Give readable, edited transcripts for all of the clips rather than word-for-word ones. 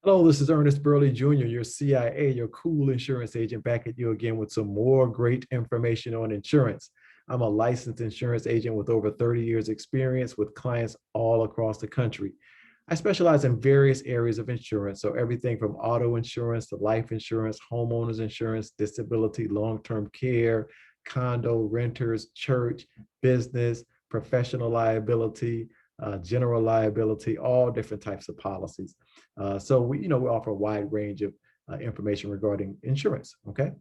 Hello, this is Ernest Burley Jr., your CIA, your cool insurance agent, back at you again with some more great information on insurance. I'm a licensed insurance agent with over 30 years experience with clients all across the country. I specialize in various areas of insurance, so everything from auto insurance to life insurance, homeowners insurance, disability, long-term care, condo, renters, church, business, professional liability, general liability, all different types of policies. So we offer a wide range of information regarding insurance. Okay.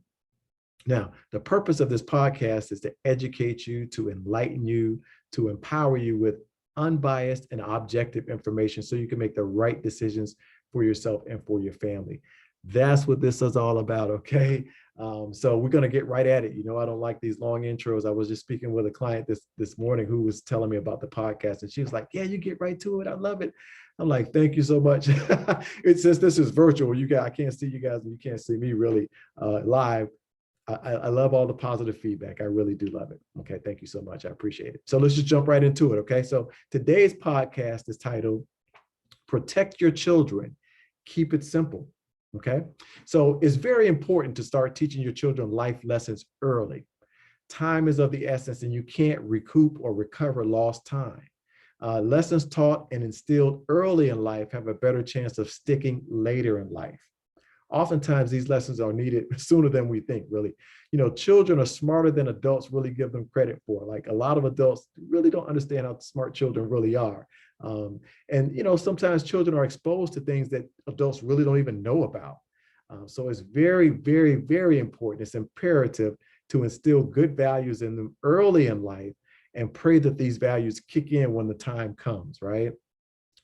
Now, the purpose of this podcast is to educate you, to enlighten you, to empower you with unbiased and objective information so you can make the right decisions for yourself and for your family. That's what this is all about, okay? So we're going to get right at it. I don't like these long intros. I was just speaking with a client this morning who was telling me about the podcast, and she was like, yeah, you get right to it. I love it. I'm like, thank you so much. It's just, this is virtual. I can't see you guys and you can't see me really live. I love all the positive feedback. I really do love it. Okay, thank you so much. I appreciate it. So let's just jump right into it, okay? So today's podcast is titled, Protect Your Children, Keep It Simple, okay? So it's very important to start teaching your children life lessons early. Time is of the essence, and you can't recoup or recover lost time. Lessons taught and instilled early in life have a better chance of sticking later in life. Oftentimes these lessons are needed sooner than we think, really. Children are smarter than adults really give them credit for. Like, a lot of adults really don't understand how smart children really are. And sometimes children are exposed to things that adults really don't even know about. So it's very, very, very important. It's imperative to instill good values in them early in life and pray that these values kick in when the time comes, right?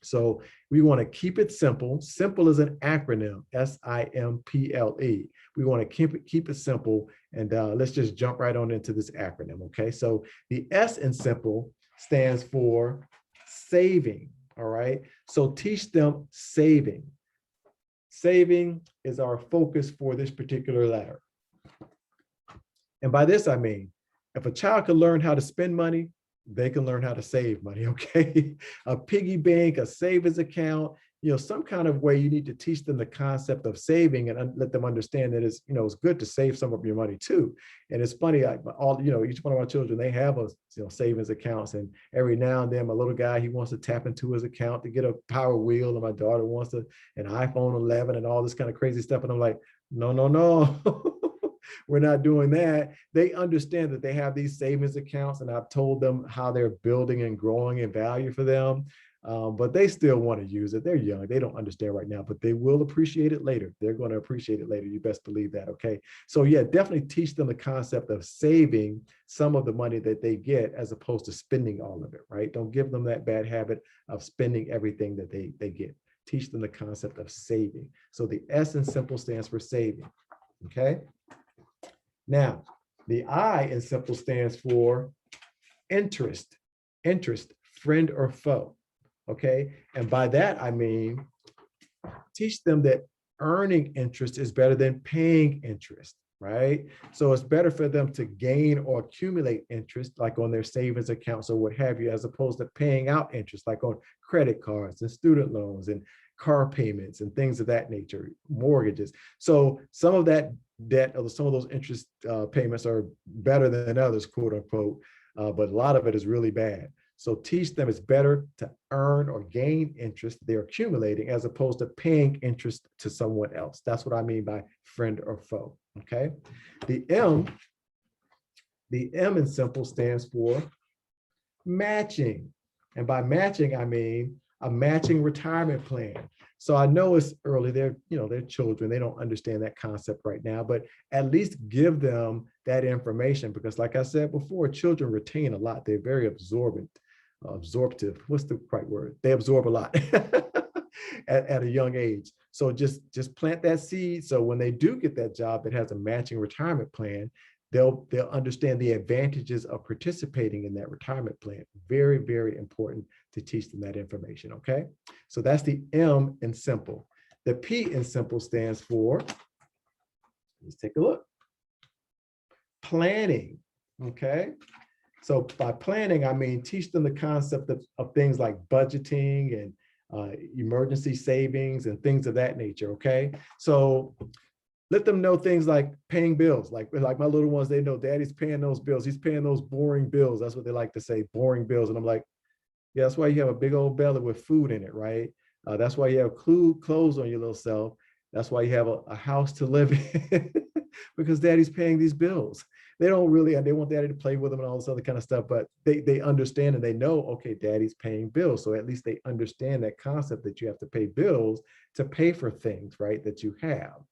So we want to keep it simple. Simple is an acronym, SIMPLE. We want to keep it simple. And let's just jump right on into this acronym, okay? So the S in simple stands for saving, all right? So teach them saving. Saving is our focus for this particular letter. And by this, I mean, if a child can learn how to spend money, they can learn how to save money, okay? A piggy bank, a savings account, some kind of way you need to teach them the concept of saving and let them understand that it's good to save some of your money too. And it's funny, each one of our children, they have a savings accounts, and every now and then my little guy, he wants to tap into his account to get a Power Wheel, and my daughter wants an iPhone 11 and all this kind of crazy stuff. And I'm like, no. We're not doing that. They understand that they have these savings accounts, and I've told them how they're building and growing in value for them. But they still want to use it. They're young. They don't understand right now, but they will appreciate it later. They're going to appreciate it later. You best believe that, okay? So yeah, definitely teach them the concept of saving some of the money that they get as opposed to spending all of it, right? Don't give them that bad habit of spending everything that they get. Teach them the concept of saving. So the S in simple stands for saving, okay? Now, the I in simple stands for interest, friend or foe, okay? And by that, I mean, teach them that earning interest is better than paying interest, right? So it's better for them to gain or accumulate interest, like on their savings accounts or what have you, as opposed to paying out interest, like on credit cards and student loans and car payments and things of that nature, mortgages. So some of that debt or some of those interest payments are better than others, quote unquote, but a lot of it is really bad. So teach them it's better to earn or gain interest they're accumulating as opposed to paying interest to someone else. That's what I mean by friend or foe, okay? The M in simple stands for matching. And by matching, I mean a matching retirement plan. So I know it's early, they're children, they don't understand that concept right now, but at least give them that information, because like I said before, children retain a lot. They're very absorptive. What's the right word? They absorb a lot at a young age. So just plant that seed. So when they do get that job that has a matching retirement plan, they'll understand the advantages of participating in that retirement plan. Very, very important to teach them that information, okay? So that's the M in simple. The P in simple stands for, let's take a look, planning, okay? So by planning, I mean, teach them the concept of things like budgeting and emergency savings and things of that nature, okay? So let them know things like paying bills. Like my little ones, they know daddy's paying those bills. He's paying those boring bills. That's what they like to say, boring bills. And I'm like, yeah, that's why you have a big old belly with food in it, right? That's why you have clothes on your little self. That's why you have a house to live in because daddy's paying these bills. They don't really, they want daddy to play with them and all this other kind of stuff, but they understand and they know, okay, daddy's paying bills. So at least they understand that concept that you have to pay bills to pay for things, right, that you have.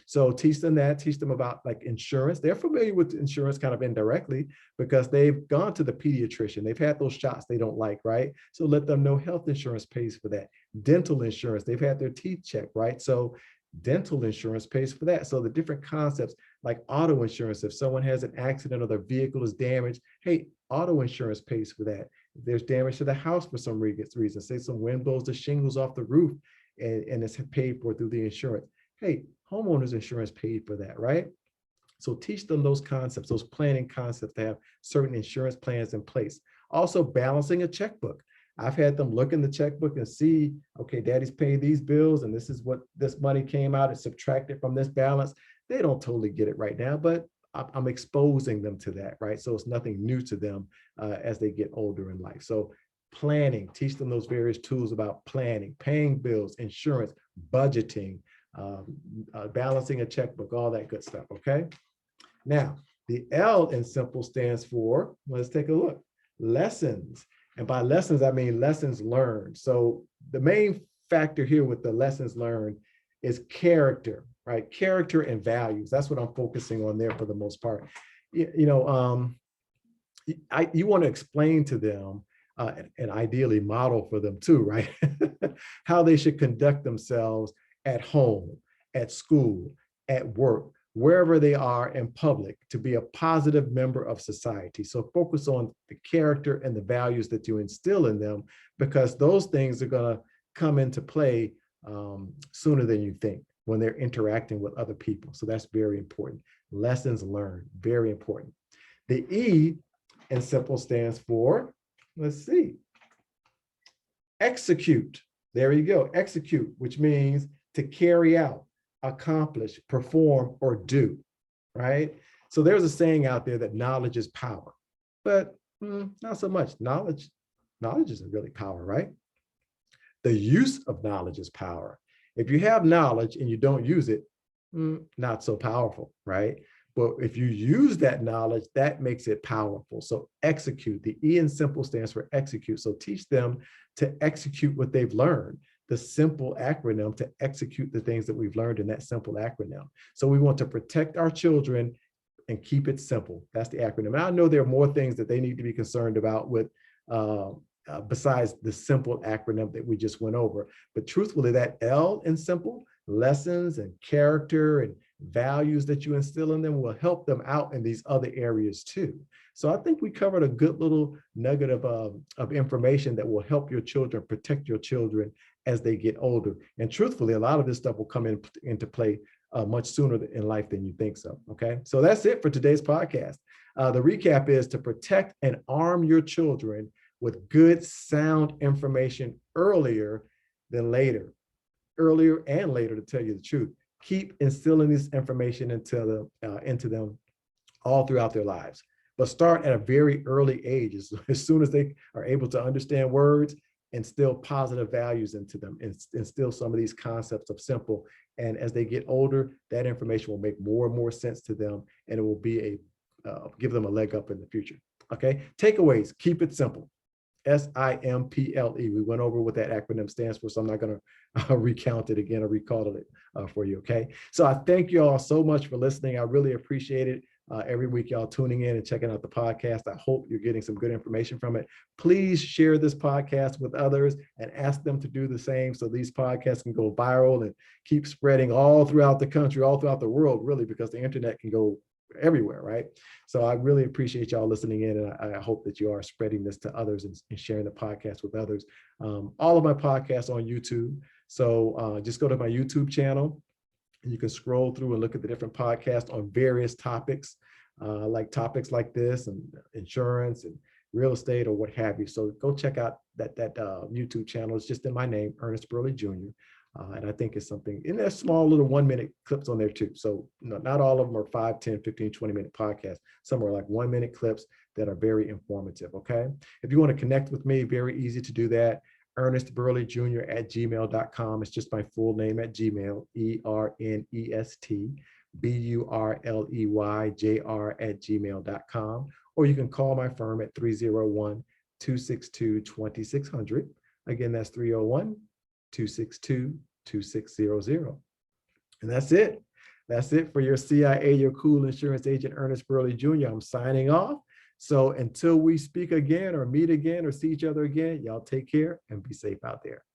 So teach them that, teach them about like insurance. They're familiar with insurance kind of indirectly because they've gone to the pediatrician. They've had those shots they don't like, right? So let them know health insurance pays for that. Dental insurance, they've had their teeth checked, right? So dental insurance pays for that. So the different concepts like auto insurance, if someone has an accident or their vehicle is damaged, hey, auto insurance pays for that. If there's damage to the house for some reason, say some wind blows the shingles off the roof and it's paid for through the insurance. Hey, homeowners insurance paid for that, right? So teach them those concepts, those planning concepts to have certain insurance plans in place. Also balancing a checkbook. I've had them look in the checkbook and see, okay, daddy's paid these bills and this is what this money came out and subtracted from this balance. They don't totally get it right now, but I'm exposing them to that, right? So it's nothing new to them as they get older in life. So planning, teach them those various tools about planning, paying bills, insurance, budgeting, balancing a checkbook, all that good stuff, okay? Now, the L in simple stands for, let's take a look, lessons. And by lessons, I mean lessons learned. So the main factor here with the lessons learned is character, right? Character and values. That's what I'm focusing on there for the most part. You want to explain to them and ideally model for them too, right? How they should conduct themselves at home, at school, at work, wherever they are in public, to be a positive member of society. So focus on the character and the values that you instill in them, because those things are going to come into play sooner than you think when they're interacting with other people. So that's very important. Lessons learned, very important. The E in simple stands for, let's see, execute. There you go, execute, which means to carry out, accomplish, perform, or do, right? So there's a saying out there that knowledge is power, but not so much. Knowledge isn't really power, right? The use of knowledge is power. If you have knowledge and you don't use it, not so powerful, right? But if you use that knowledge, that makes it powerful. So execute, the E in simple stands for execute. So teach them to execute what they've learned, the simple acronym to execute the things that we've learned in that simple acronym. So we want to protect our children and keep it simple. That's the acronym. And I know there are more things that they need to be concerned about with besides the simple acronym that we just went over. But truthfully, that L in simple, lessons and character and values that you instill in them will help them out in these other areas too. So I think we covered a good little nugget of information that will help your children, protect your children as they get older. And truthfully, a lot of this stuff will come into play much sooner in life than you think so, okay? So that's it for today's podcast. The recap is to protect and arm your children with good, sound information earlier than later. Earlier and later, to tell you the truth. Keep instilling this information into them all throughout their lives. But start at a very early age, as soon as they are able to understand words, instill positive values into them, and instill some of these concepts of simple. And as they get older, that information will make more and more sense to them, and it will be give them a leg up in the future. Okay, takeaways, keep it simple. SIMPLE. We went over what that acronym stands for, so I'm not going to recount it again or recall it for you, okay? So I thank you all so much for listening. I really appreciate it. Every week, y'all tuning in and checking out the podcast. I hope you're getting some good information from it. Please share this podcast with others and ask them to do the same so these podcasts can go viral and keep spreading all throughout the country, all throughout the world, really, because the internet can go everywhere, right? So I really appreciate y'all listening in, and I hope that you are spreading this to others and sharing the podcast with others. All of my podcasts on YouTube. So just go to my YouTube channel and you can scroll through and look at the different podcasts on various topics, like topics like this and insurance and real estate or what have you. So go check out that YouTube channel. It's just in my name, Ernest Burley Jr. And I think it's something, and there's small little 1-minute clips on there too. So not all of them are 5, 10, 15, 20-minute podcasts. Some are like 1-minute clips that are very informative, okay? If you want to connect with me, very easy to do that. ErnestBurleyJr@gmail.com. It's just my full name at Gmail, ErnestBurleyJr@gmail.com. Or you can call my firm at 301-262-2600. Again, that's 301-262-2600. And that's it. That's it for your CIA, your cool insurance agent, Ernest Burley Jr. I'm signing off. So until we speak again or meet again or see each other again, y'all take care and be safe out there.